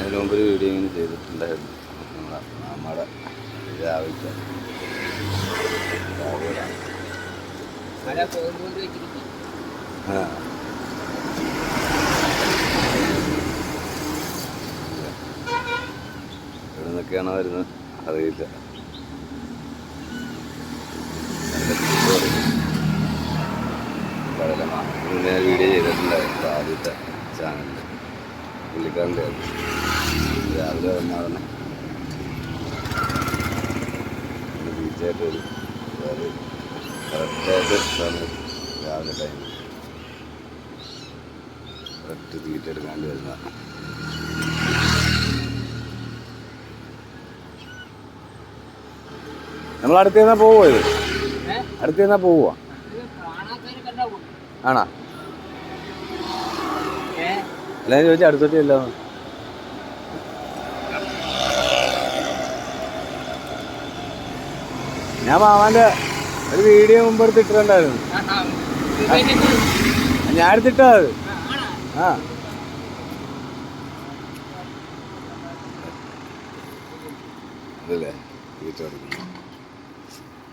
അതിന് മുമ്പ് ഒരു വീഡിയോ ഇങ്ങനെ ചെയ്തിട്ടുണ്ടായിരുന്നു. നമ്മുടെ രാവിലത്തെ ഇവിടെ നിന്നൊക്കെയാണോ വരുന്നത് അറിയില്ല. മുന്നേ വീഡിയോ ചെയ്തിട്ടുണ്ടായിരുന്നു ആദ്യത്തെ ചാനലിൽ. പുള്ളിക്കാരൻ്റെ രാവിലെ വന്നാണ് ബീച്ചായിട്ട് വരും. അതായത് കറക്റ്റായിട്ട് സമയത്ത് രാവിലെ ടൈം കറക്റ്റ് തീറ്റ എടുക്കാണ്ട് വരുന്നതാണ്. നമ്മൾ അടുത്ത് നിന്നാ പോവോ? ഇത് അടുത്ത് നിന്നാ പോവുക ആണോ? എല്ലാവരും ചോദിച്ചാൽ അടുത്തോട്ട് ഇല്ല. ഞാൻ മാമാൻ്റെ ഒരു വീഡിയോ മുമ്പ് എടുത്തിട്ടുണ്ടായിരുന്നു. ഞാൻ എടുത്തിട്ടാ അത്. ആ അതല്ലേ തീറ്റ കൊടുക്കുന്നു.